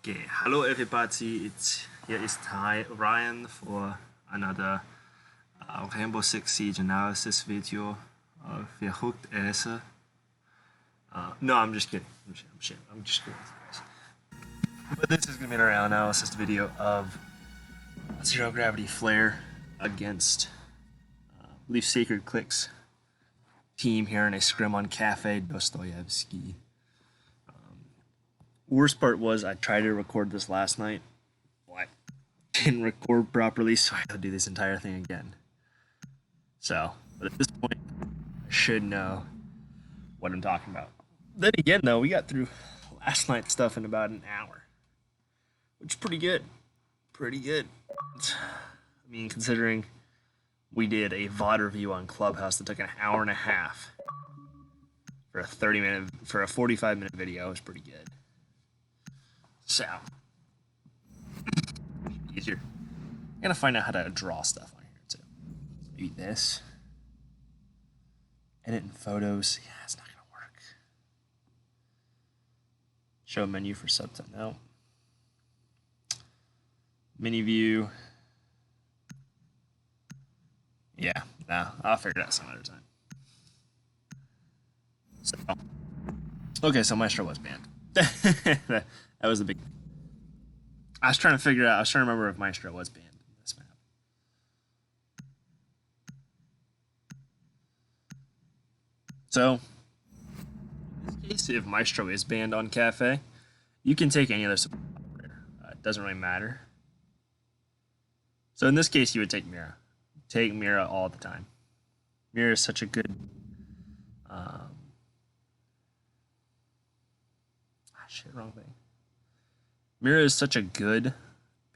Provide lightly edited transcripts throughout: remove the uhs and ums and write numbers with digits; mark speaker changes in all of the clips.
Speaker 1: Okay, hello everybody. Here is Ryan for another Rainbow Six Siege analysis video. Wer hooked Esse? No, I'm just kidding. I'm just kidding. But this is gonna be an analysis video of ZeroGravity Flare against, I believe, Sacred Click's team here in a scrim on Kafe Dostoyevsky. Worst part was I tried to record this last night. Well, I didn't record properly, so I had to do this entire thing again. So, but at this point, I should know what I'm talking about. Then again, though, we got through last night's stuff in about an hour, which is pretty good. Pretty good. I mean, considering we did a VOD review on Clubhouse that took an hour and a half for a 45-minute video, it was pretty good. So, easier. I gotta find out how to draw stuff on here too. Maybe this. Edit in photos. Yeah, it's not gonna work. Show menu for subtitle. No. Mini view. Yeah, no, I'll figure it out some other time. So, okay, so Maestro was banned. That was the big. I was trying to remember if Maestro was banned in this map. So, in this case, if Maestro is banned on Kafe, you can take any other support operator. It doesn't really matter. So in this case, you would take Mira. Take Mira all the time. Mira is such a good. Wrong thing. Mira is such a good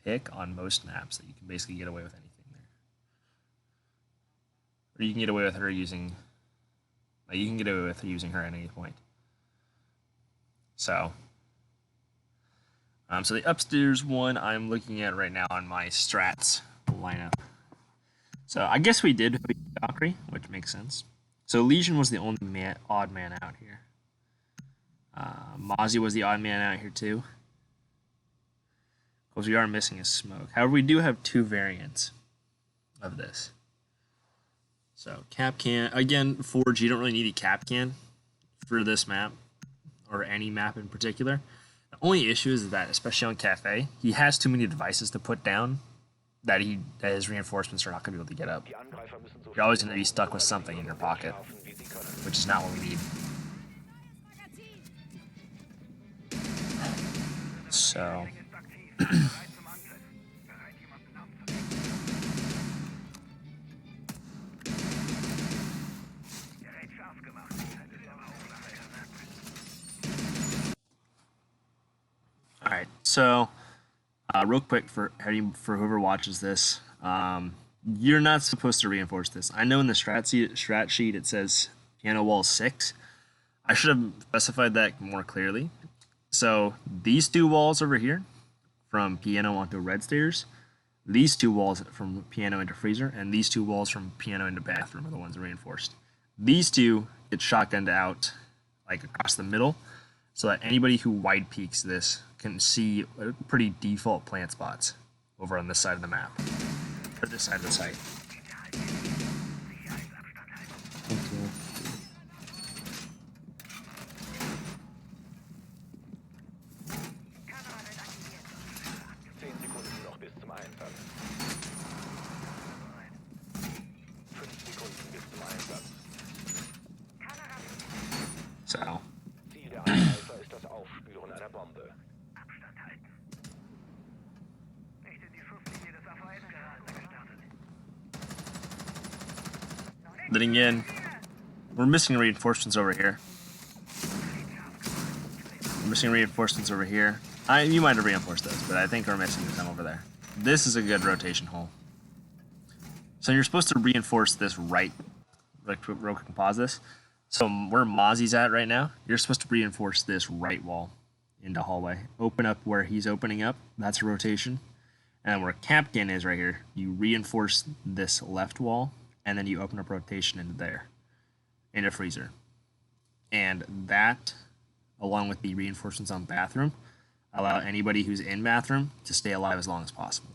Speaker 1: pick on most maps that you can basically get away with anything there. Or you can get away with her using. You can get away with her using her at any point. So. So the upstairs one I'm looking at right now on my strats lineup. So I guess we did Valkyrie, which makes sense. So Legion was the only odd man out here. Mozzie was the odd man out here too. Because we are missing a smoke. However, we do have two variants of this. So cap can, again, Forge, you don't really need a cap can for this map, or any map in particular. The only issue is that, especially on Kafe, he has too many devices to put down that his reinforcements are not going to be able to get up. You're always going to be stuck with something in your pocket, which is not what we need. So, all right. So, real quick for whoever watches this, you're not supposed to reinforce this. I know in the strat sheet it says piano wall 6. I should have specified that more clearly. So these two walls over here, from piano onto red stairs, these two walls from piano into freezer, and these two walls from piano into bathroom are the ones reinforced. These two get shotgunned out like across the middle, so that anybody who wide peeks this can see pretty default plant spots over on this side of the map, or this side of the site. So. Then again, we're missing reinforcements over here. You might have reinforced those, but I think we're missing some over there. This is a good rotation hole. So you're supposed to reinforce this right. Real quick, pause this. So where Mozzie's at right now, you're supposed to reinforce this right wall into hallway. Open up where he's opening up. That's a rotation. And where Capcan is right here, you reinforce this left wall, and then you open up rotation into there, into freezer. And that, along with the reinforcements on bathroom, allow anybody who's in bathroom to stay alive as long as possible.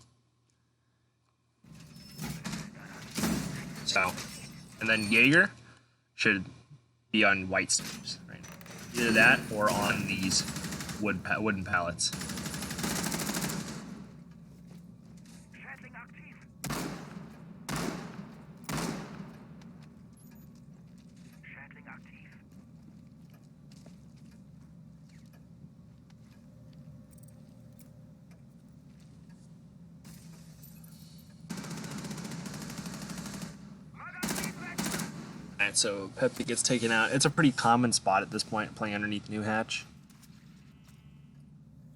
Speaker 1: So, and then Jaeger should be on white stairs, right? Either that or on these wooden pallets. Alright, so Pepe gets taken out. It's a pretty common spot at this point, playing underneath New Hatch.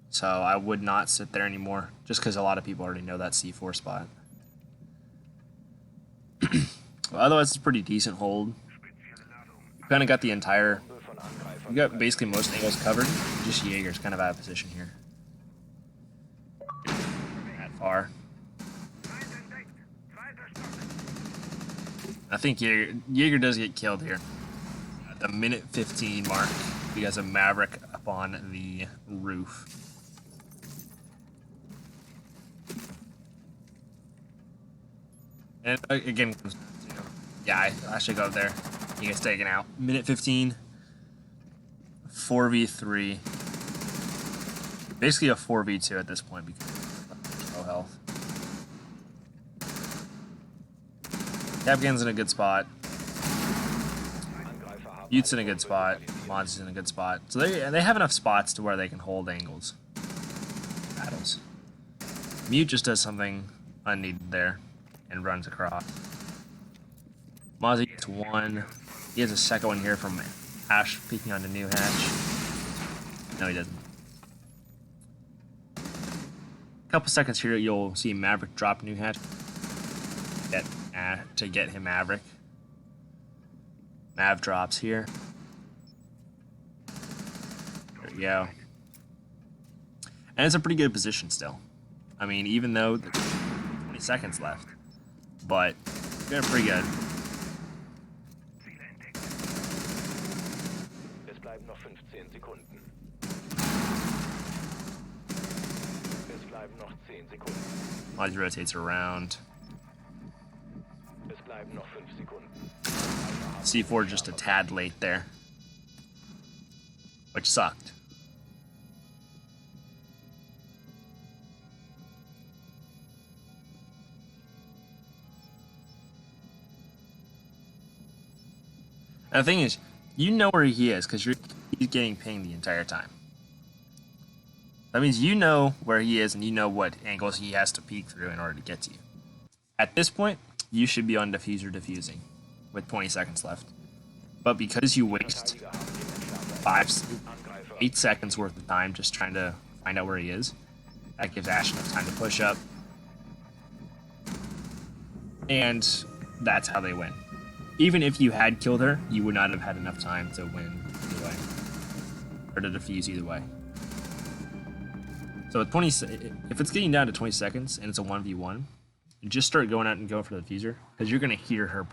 Speaker 1: So I would not sit there anymore, just because a lot of people already know that C4 spot. Well, otherwise, it's a pretty decent hold. Kind of got the entire... You got basically most angles covered. Just Jaeger's kind of out of position here. That far. I think Jaeger does get killed here. At the minute 15 mark, because of Maverick up on the roof. And again, yeah, I should go up there. He gets taken out. Minute 15. 4v3. Basically a 4v2 at this point because of low health. Capcan's in a good spot. Bute's in a good spot. Monty's in a good spot. So they have enough spots to where they can hold angles. Battles. Mute just does something unneeded there and runs across. Mozzie gets one. He has a second one here from Ash peeking onto New Hatch. No, he doesn't. A couple seconds here, you'll see Maverick drop New Hatch. To get him Maverick. Mav drops here. There we go. And it's a pretty good position still. I mean, even though there's 20 seconds left. But they're pretty good.
Speaker 2: Es bleiben noch 15 Sekunden. Es bleiben noch 10 Sekunden.
Speaker 1: Lodge rotates around.
Speaker 2: Es bleiben noch 5 Sekunden.
Speaker 1: C4 just a tad late there. Which sucked. And the thing is, you know where he is because he's getting pinged the entire time. That means you know where he is and you know what angles he has to peek through in order to get to you. At this point, you should be on diffuser diffusing with 20 seconds left. But because you waste 8 seconds worth of time just trying to find out where he is, that gives Ash enough time to push up. And that's how they win. Even if you had killed her, you would not have had enough time to win either way. Or to defuse either way. So if it's getting down to 20 seconds and it's a 1v1, just start going out and going for the diffuser, because you're gonna hear her.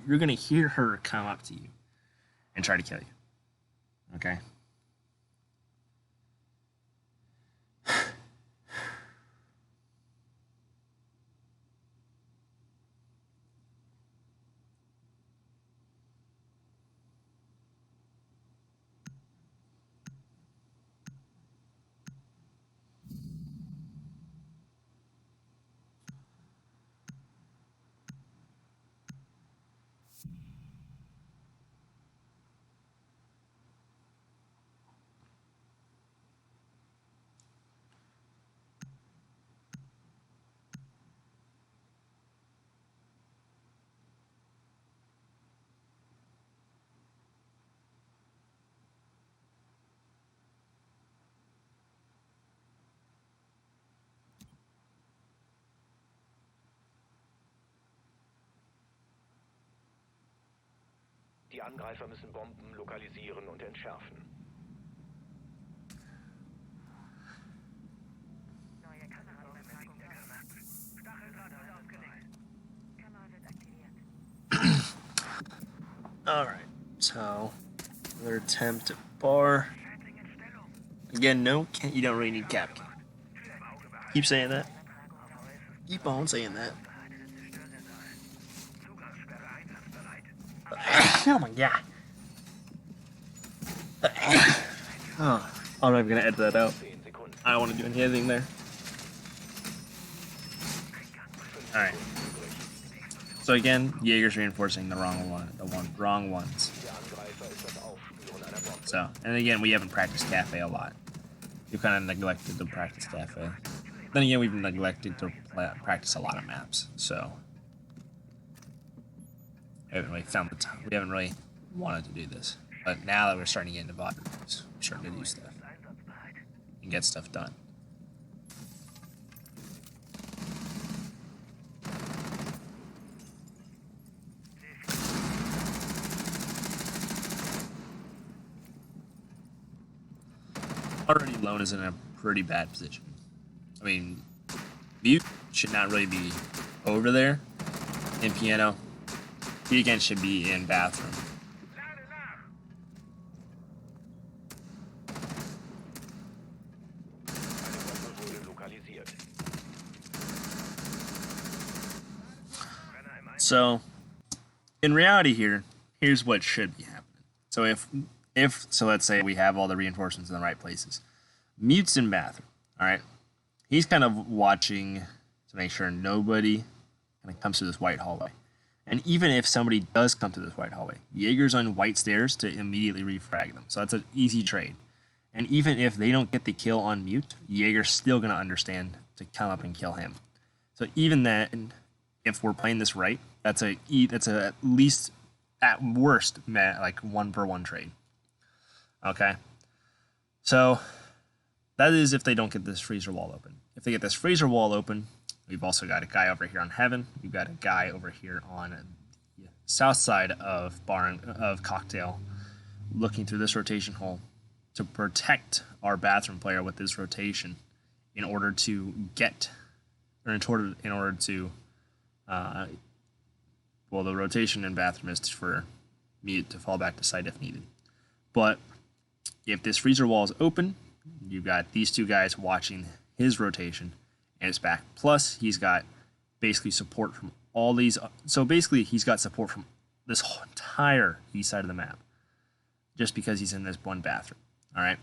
Speaker 1: You're gonna hear her come up to you and try to kill you. Okay.
Speaker 2: Die Angreifer müssen Bomben lokalisieren und entschärfen. Neue Kameraübertragung Stacheldraht wird ausgelegt. Kamera wird aktiviert.
Speaker 1: Alright, so another attempt at bar. Again, no, you don't really need Cap. Keep saying that. Keep on saying that. Oh my god. Oh, I'm not even gonna edit that out.
Speaker 2: 10 Sekunden.
Speaker 1: I don't want to do anything there. Alright. So again, Jaeger's reinforcing the wrong ones.
Speaker 2: Der Angreifer ist das Aufspüren einer Bombe.
Speaker 1: So, and again, we haven't practiced Kafe a lot. We've kind of neglected to practice Kafe. Then again, we've neglected to practice a lot of maps. So, we haven't really found the time. We haven't really wanted to do this. But now that we're starting to get into VOD reviews, we're starting to do stuff and get stuff done. Already Lone is in a pretty bad position. I mean, Mute should not really be over there in piano. He again should be in bathroom.
Speaker 2: Eine Bombe wurde lokalisiert.
Speaker 1: So, in reality here, here's what should be happening. So so let's say we have all the reinforcements in the right places. Mute's in bathroom, all right? He's kind of watching to make sure nobody kind of comes to this white hallway. And even if somebody does come to this white hallway, Jaeger's on white stairs to immediately refrag them. So that's an easy trade. And even if they don't get the kill on Mute, Jaeger's still going to understand to come up and kill him. So even then, if we're playing this right, that's a at least, at worst, like 1-for-1 trade. Okay? So that is if they don't get this freezer wall open. If they get this freezer wall open, we've also got a guy over here on Heaven. We've got a guy over here on the south side of Cocktail, looking through this rotation hole to protect our bathroom player with this rotation, in order to get, or in order to, well, the rotation in bathroom is for Mute to fall back to site if needed. But if this freezer wall is open, you've got these two guys watching his rotation, and it's back. Plus, he's got basically support from all these. So basically, he's got support from this whole entire east side of the map, just because he's in this one bathroom. All right,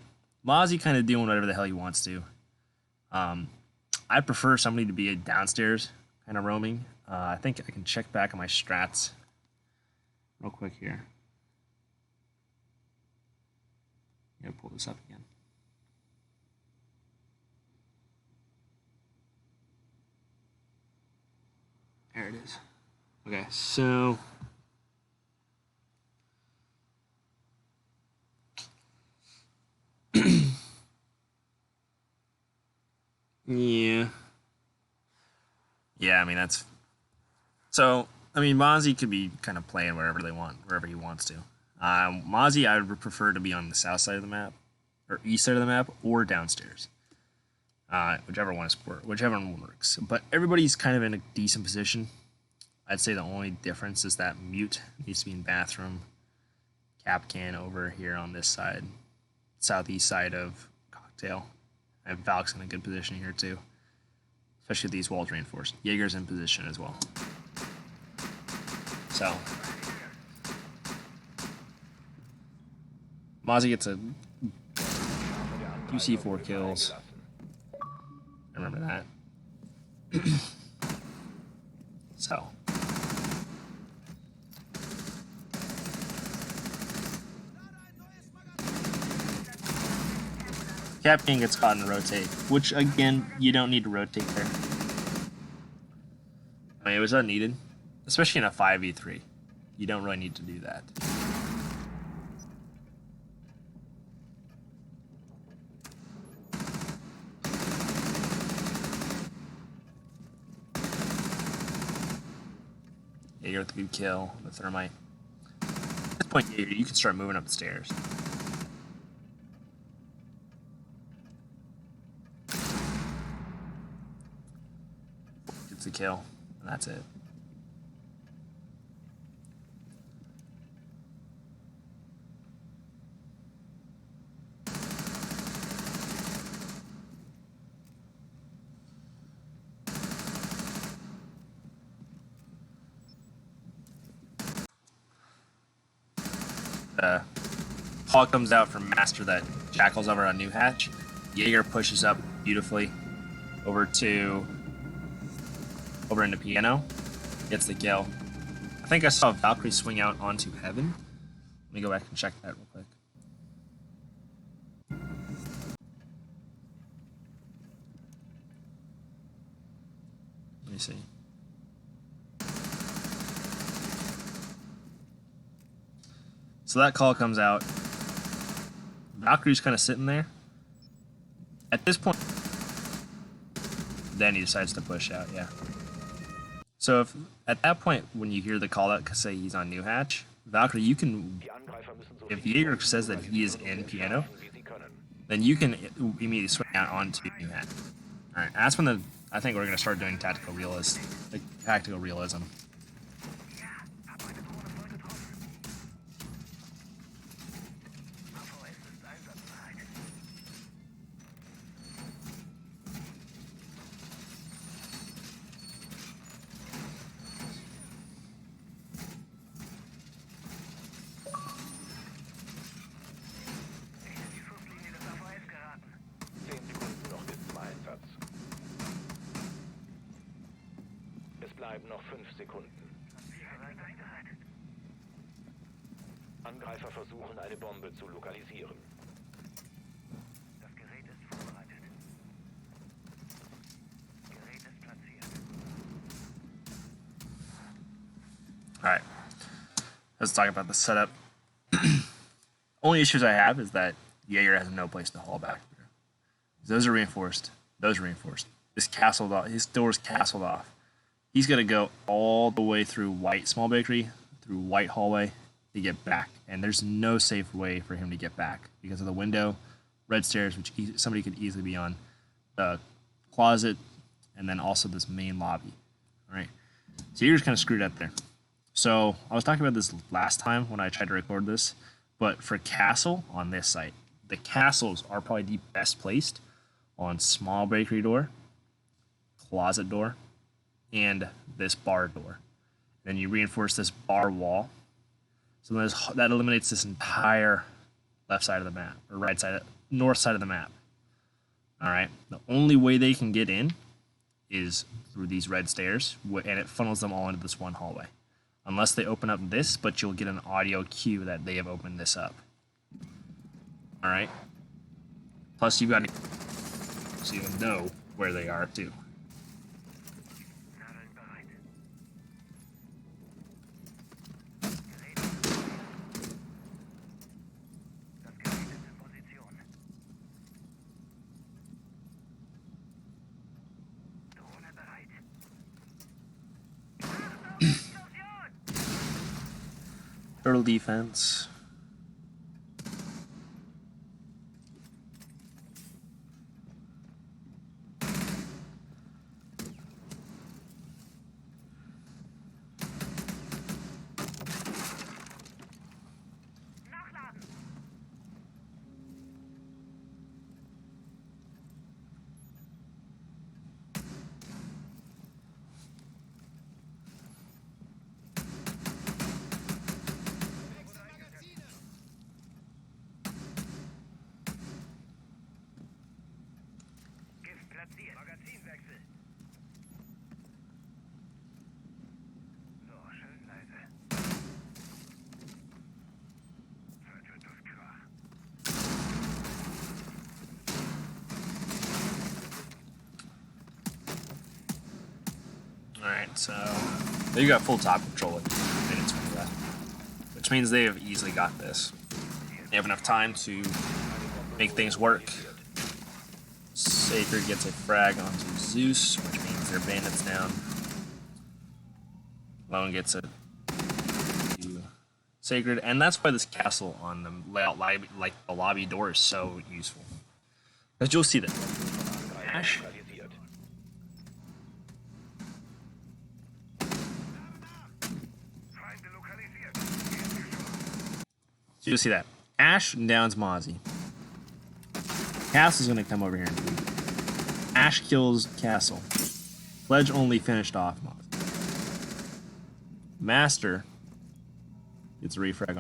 Speaker 1: Mozzie kind of doing whatever the hell he wants to. I prefer somebody to be downstairs, kind of roaming. I think I can check back on my strats real quick here. Gotta pull this up again. There it is. Okay, so yeah, I mean that's so. I mean, Mozzie could be kind of playing wherever he wants to. Mozzie, I would prefer to be on the south side of the map, or east side of the map, or downstairs. Whichever one works. But everybody's kind of in a decent position. I'd say the only difference is that Mute needs to be in bathroom. Cap can over here on this side, southeast side of Cocktail. And Valk's in a good position here too, especially with these walls reinforced. Jaeger's in position as well. So Mozzie gets a 2C4 kills. I remember that. So Captain gets caught in a rotate, which again, you don't need to rotate there. I mean, it was unneeded, especially in a 5v3. You don't really need to do that. Yeah, you're with the good kill, the thermite. At this point, you can start moving up the stairs. Gets the kill, and that's it. the call comes out from Master that Jackal's over on New Hatch. Jaeger pushes up beautifully over into Piano, gets the kill. I think I saw Valkyrie swing out onto Heaven. Let me go back and check that real quick. Let me see. So that call comes out. Valkyrie's kind of sitting there. At this point, then he decides to push out, yeah. So if at that point, when you hear the call out, say he's on New Hatch, Valkyrie, you can, if Jaeger says that he is in Piano, then you can immediately swing out onto New Hatch. Alright, that's when I think we're going to start doing tactical realism.
Speaker 2: Bleiben noch 5 Sekunden. Angreifer versuchen, eine Bombe zu lokalisieren. Das Gerät ist vorbereitet. Gerät ist platziert.
Speaker 1: Alright. Let's talk about the setup. Only issues I have is that Jaeger has no place to haul back through. Those are reinforced. Those are reinforced. This castled off. His door's castled off. He's going to go all the way through White Small Bakery, through White Hallway to get back. And there's no safe way for him to get back because of the window, red stairs, which somebody could easily be on, the closet, and then also this main lobby. All right. So you're just kind of screwed up there. So I was talking about this last time when I tried to record this, but for castle on this site, the castles are probably the best placed on Small Bakery door, closet door, and this bar door. Then you reinforce this bar wall. So that eliminates this entire left side of the map, or right side, north side of the map. All right. The only way they can get in is through these red stairs, and it funnels them all into this one hallway. Unless they open up this, but you'll get an audio cue that they have opened this up. All right. Plus, you've got to, so you'll know where they are too. Turtle defense.
Speaker 2: Magazinwechsel. So, schön leise. Heute wird das Krach.
Speaker 1: Alright, so they got full top control in minutes for that. Which means they have easily got this. They have enough time to make things work. Sacred gets a frag onto Zeus, which means their bandits down. Lone gets a Sacred, and that's why this castle on the layout like the lobby door is so useful. Because you'll see that. Ash. So you'll see that. Ash downs Mozzie. Castle's gonna come over here and Ash kills Castle. Pledge only finished off Mozzie. Master It's a refrag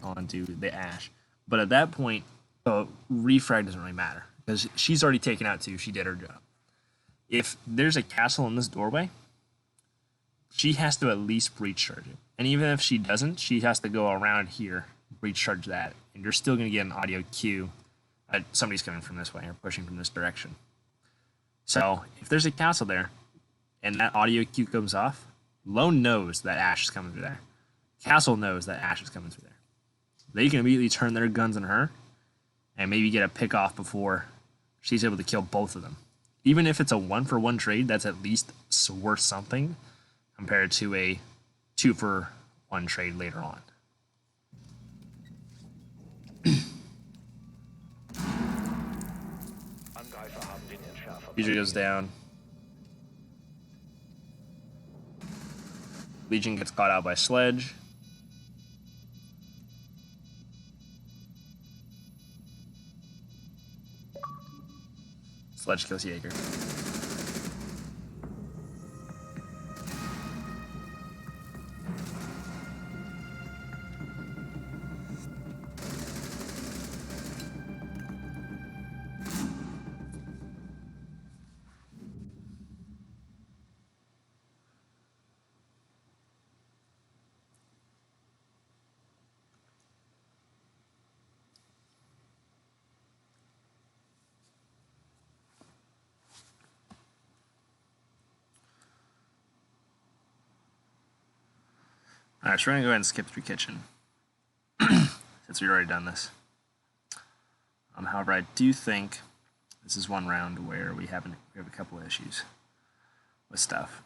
Speaker 1: onto the Ash. But at that point, refrag doesn't really matter because she's already taken out 2. She did her job. If there's a castle in this doorway, she has to at least breach charge it. And even if she doesn't, she has to go around here, breach charge that. And you're still going to get an audio cue that somebody's coming from this way or pushing from this direction. So if there's a castle there and that audio cue comes off, Lone knows that Ash is coming through there. Castle knows that Ash is coming through there. They can immediately turn their guns on her and maybe get a pick off before she's able to kill both of them. Even if it's a 1-for-1 trade, that's at least worth something compared to a 2-for-1 trade later on. Legion goes down. Legion gets caught out by Sledge. Sledge kills Jaeger. Alright, so we're going to go ahead and skip through kitchen, since we've already done this. However, I do think this is one round where we have a couple of issues with stuff.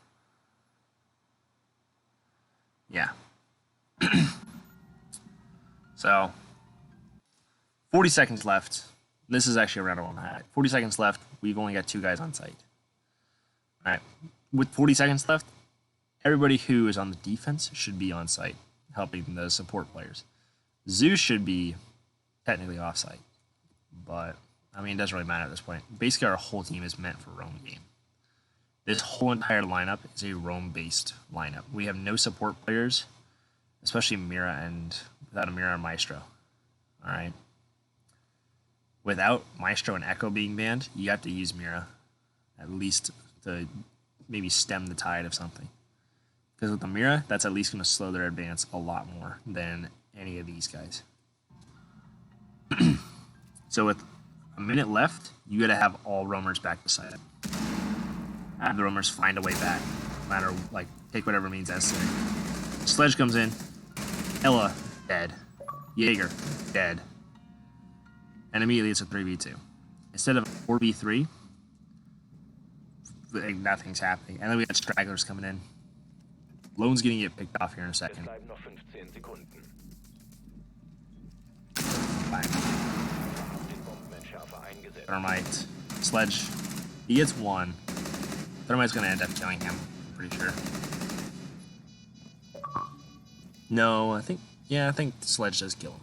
Speaker 1: Yeah. So, 40 seconds left. This is actually a round of 1. 40 seconds left. We've only got 2 guys on site. Alright, with 40 seconds left, everybody who is on the defense should be on site, helping the support players. Zeus should be technically off site, but I mean, it doesn't really matter at this point. Basically, our whole team is meant for roam game. This whole entire lineup is a roam-based lineup. We have no support players, especially Mira, and without a Mira and Maestro. All right. Without Maestro and Echo being banned, you have to use Mira, at least to maybe stem the tide of something. Because with the Mira, that's at least going to slow their advance a lot more than any of these guys. So with a minute left, you got to have all roamers back beside it. Have the roamers find a way back, no matter, like, take whatever means necessary. Sledge comes in. Ella, dead. Jaeger, dead. And immediately it's a 3v2. Instead of 4v3, like, nothing's happening. And then we got stragglers coming in. Lone's gonna get picked off here in a second. Thermite. Sledge. He gets 1. Thermite's gonna end up killing him, I'm pretty sure. No, I think Sledge does kill him.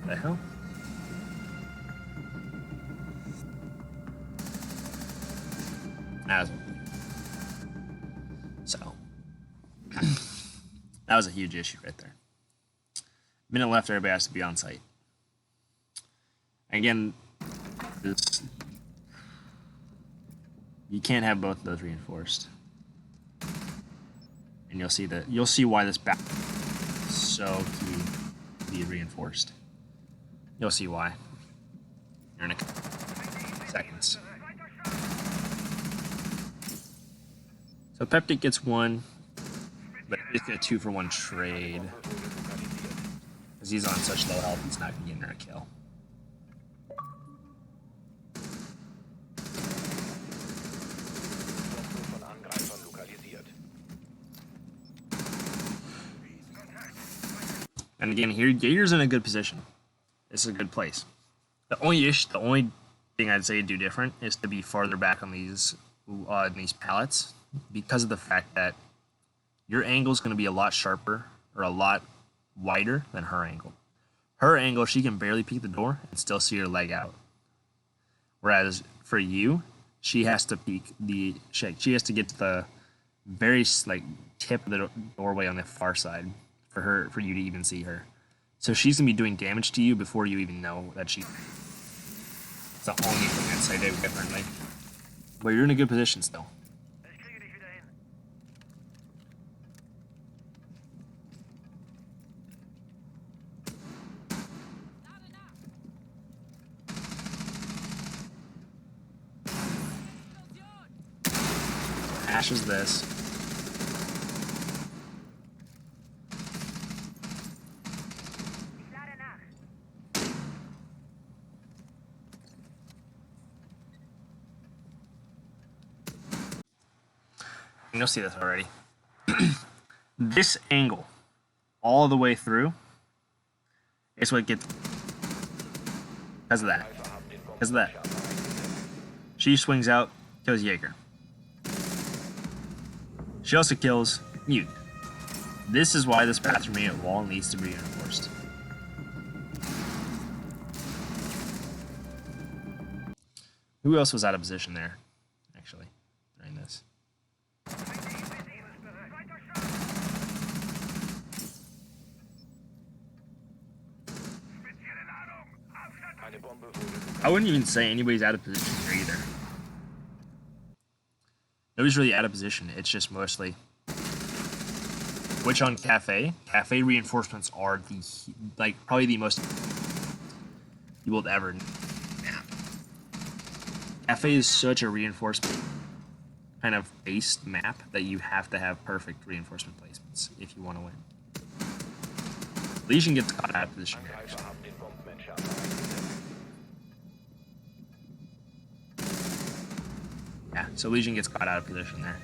Speaker 1: The hell? So, that was a huge issue right there. Minute left, everybody has to be on site. Again, you can't have both of those reinforced, and you'll see why this battle is so key to be reinforced. You'll see why. Here in a couple seconds. So Peptic gets 1, but it's a 2-for-1 trade. Because he's on such low health, he's not going to get near a kill. And again, here, Jaeger's in a good position. This is a good place. The only thing I'd say to do different is to be farther back on these pallets, because of the fact that your angle is going to be a lot sharper or a lot wider than her angle. Her angle, she can barely peek the door and still see her leg out. Whereas for you, she has to peek she has to get to very like tip of the doorway on the far side for you to even see her. So she's gonna be doing damage to you before you even know that she. It's the only thing I'd say do differently. But you're in a good position still. Ashes this. You'll see this already. This angle, all the way through, is what gets. Because of that. Because of that. She swings out, kills Jaeger. She also kills Mute. This is why this bathroom unit wall needs to be reinforced. Who else was out of position there, actually, during this? I wouldn't even say anybody's out of position here either. Nobody's really out of position. It's just mostly. Which on Kafe reinforcements are probably the most you will ever map. Kafe is such a reinforcement kind of based map that you have to have perfect reinforcement placements if you want to win. Legion gets caught out of position here. Yeah, so Legion gets caught out of position there.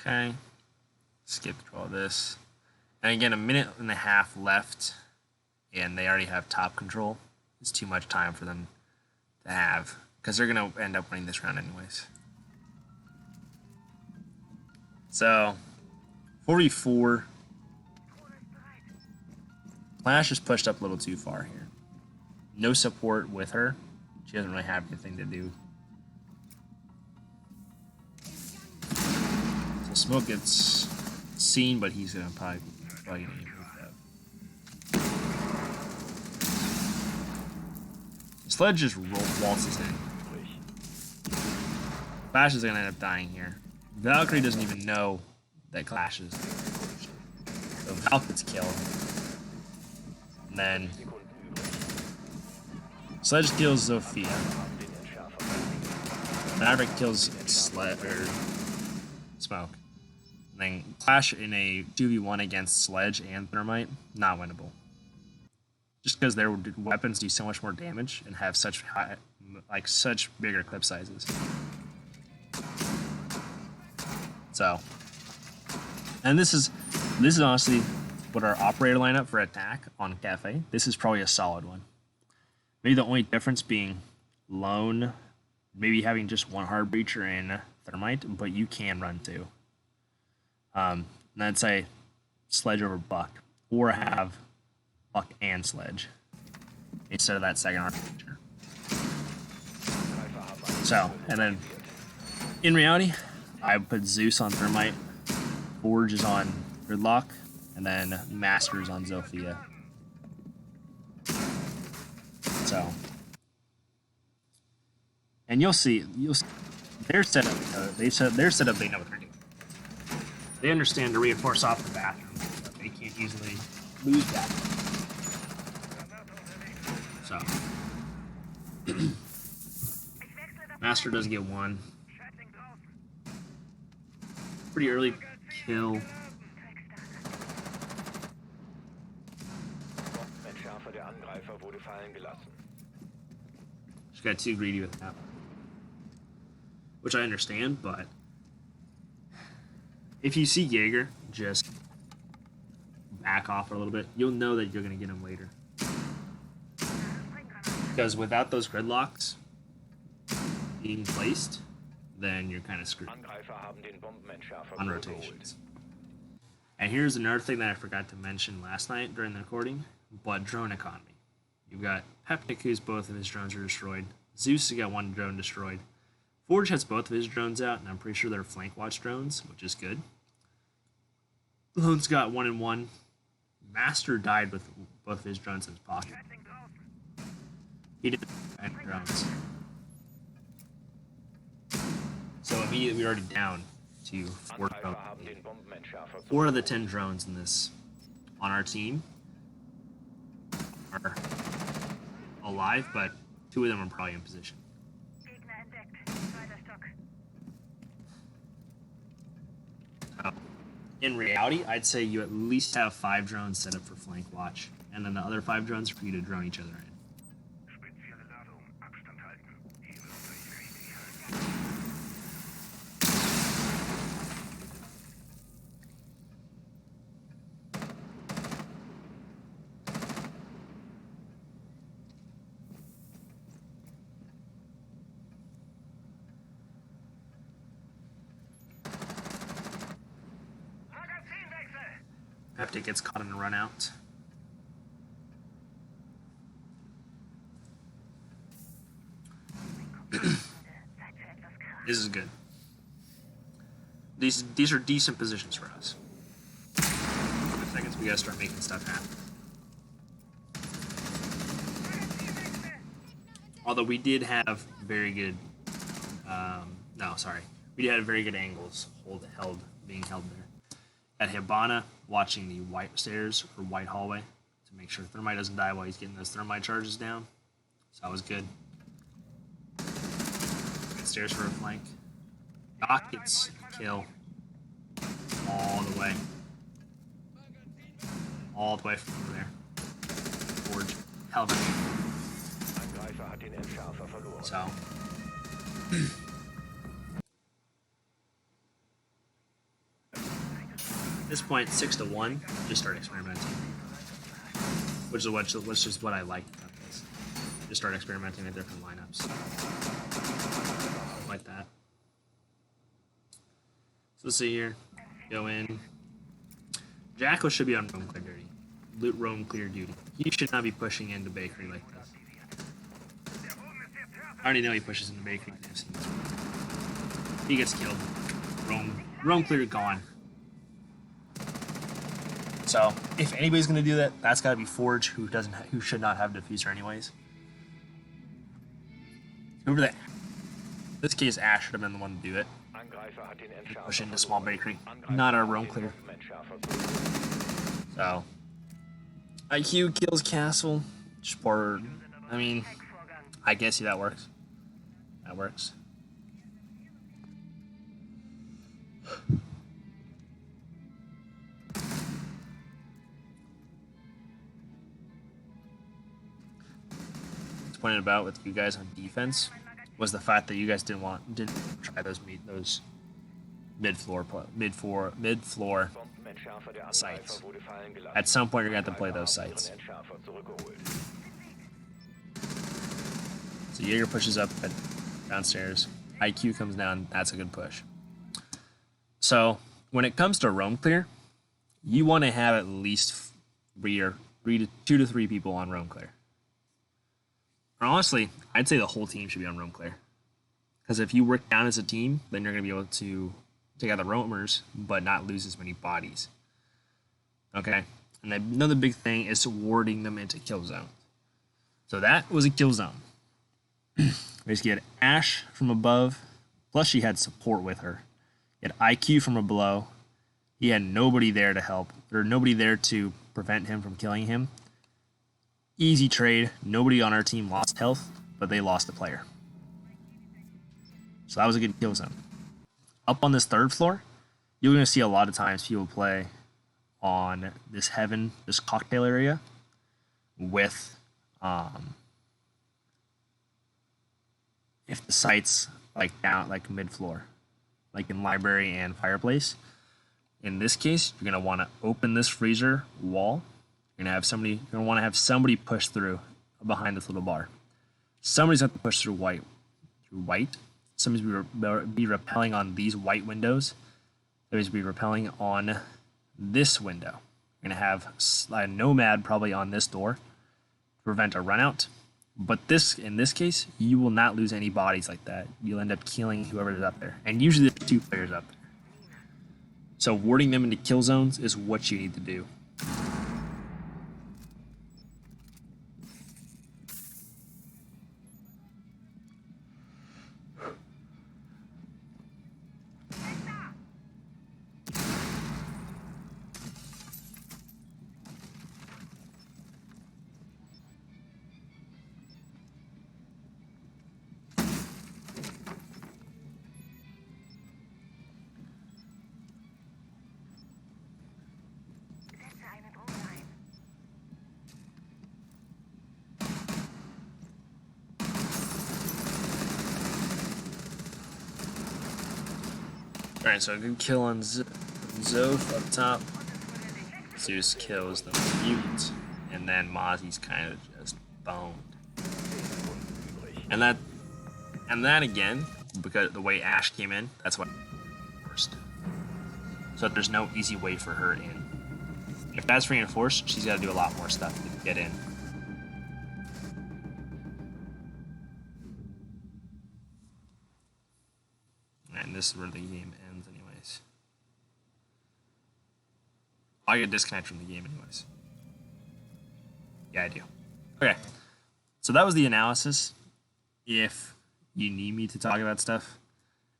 Speaker 1: Okay, skip through all this. And again, a minute and a half left, and they already have top control. It's too much time for them to have, because they're going to end up winning this round anyways. So, 44. Clash is pushed up a little too far here. No support with her. She doesn't really have anything to do. So Smoke gets seen, but he's gonna probably gonna get moved up. Sledge just waltzes in. Clash is gonna end up dying here. Valkyrie doesn't even know that Clash is. So Valk gets killed. And then Sledge kills Zofia. Maverick kills Smoke. And then Clash in a 2v1 against Sledge and Thermite, not winnable. Just because their weapons do so much more damage and have such such bigger clip sizes. So, and this is honestly what our operator lineup for attack on Kafe. This is probably a solid one. Maybe the only difference being lone, maybe having just one hard breacher and Thermite, but you can run two. And I'd say Sledge over Buck, or have Buck and Sledge instead of that second hard breacher. So, and then in reality, I put Zeus on Thermite, Forge is on Gridlock, and then Masters on Zofia. So, and you'll see their setup. They know what they're doing. They understand to reinforce off the bathroom, but they can't easily lose that. So, Master does get one. Pretty early kill. Just got too greedy with that, which I understand, but if you see Jaeger just back off a little bit, you'll know that you're going to get him later. Because without those gridlocks being placed, then you're kind of screwed on rotations. And here's another thing that I forgot to mention last night during the recording, but drone economy. You've got Peptic, who's both of his drones are destroyed. Zeus has got one drone destroyed. Forge has both of his drones out, and I'm pretty sure they're flank watch drones, which is good. Lone's got 1 and 1. Master died with both of his drones in his pocket. He didn't have any drones. So immediately we're already down to 4 drones. 4 of the 10 drones in this on our team are alive, but 2 of them are probably in position. So, in reality, I'd say you at least have 5 drones set up for flank watch, and then the other 5 drones for you to drone each other in. Peptic gets caught in a run out. This is good. These are decent positions for us. In seconds, we gotta start making stuff happen. Although we did have very good, we did have very good angles being held there. At Hibana, watching the white stairs or white hallway to make sure Thermite doesn't die while he's getting those Thermite charges down. So that was good. Good stairs for a flank. Doc gets a kill all the way. All the way from over there. Forge. Hell of a So. At this point, 6-1, just start experimenting. Which is just what I like about this. Just start experimenting with different lineups. Like that. So let's see here. Go in. Jacko should be on roam clear duty. Loot roam clear duty. He should not be pushing into bakery like this. I already know he pushes into bakery. He gets killed. Roam clear gone. So, if anybody's gonna do that, that's gotta be Forge, who should not have diffuser anyways. Over that. In this case, Ash should have been the one to do it. Push into small bakery, not our roam clear. So, IQ kills Castle. Sport. I mean, I guess that works. That works. Pointed about with you guys on defense was the fact that you guys didn't try those mid-floor sites. At some point, you're gonna have to play those sites. So Jaeger pushes up downstairs. IQ comes down. That's a good push. So when it comes to roam clear, you want to have at least 2 to 3 people on roam clear. Honestly, I'd say the whole team should be on roam clear. Because if you work down as a team, then you're going to be able to take out the roamers, but not lose as many bodies. Okay? And another big thing is warding them into kill zone. So that was a kill zone. Basically, you had Ash from above, plus she had support with her. You had IQ from below. He had nobody there to help, or nobody there to prevent him from killing him. Easy trade. Nobody on our team lost health, but they lost a player. So that was a good kill zone. Up on this 3rd floor, you're going to see a lot of times people play on this this cocktail area with, if the site's like mid-floor, like in library and fireplace. In this case, you're going to want to open this freezer wall. You're going to want to have somebody push through behind this little bar. Somebody's going to push through white. Somebody's be repelling on these white windows. Somebody's be repelling on this window. You're going to have a nomad probably on this door to prevent a run out. But in this case, you will not lose any bodies like that. You'll end up killing whoever is up there. And usually there's 2 players up there. So warding them into kill zones is what you need to do. Alright, so a good kill on Zoph up top. Zeus kills the mutant, and then Mozzie's kind of just boned. And that again, because the way Ash came in, that's what first. So there's no easy way for her in. If that's reinforced, she's got to do a lot more stuff to get in. And this is where the game ends anyways. I get disconnected from the game anyways. Yeah, I do. Okay. So that was the analysis. If you need me to talk about stuff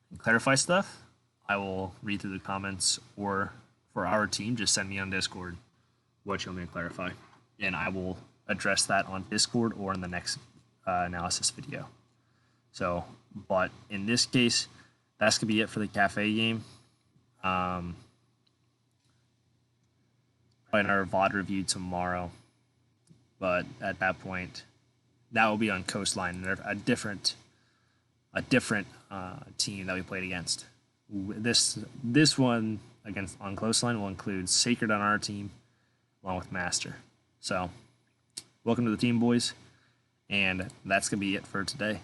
Speaker 1: and clarify stuff, I will read through the comments, or for our team, just send me on Discord what you want me to clarify. And I will address that on Discord or in the next analysis video. So, but in this case, that's going to be it for the Kafe game. Probably our VOD review tomorrow. But at that point, that will be on Coastline. They're a different team that we played against. This one against on Coastline will include Sacred on our team, along with Master. So, welcome to the team, boys. And that's going to be it for today.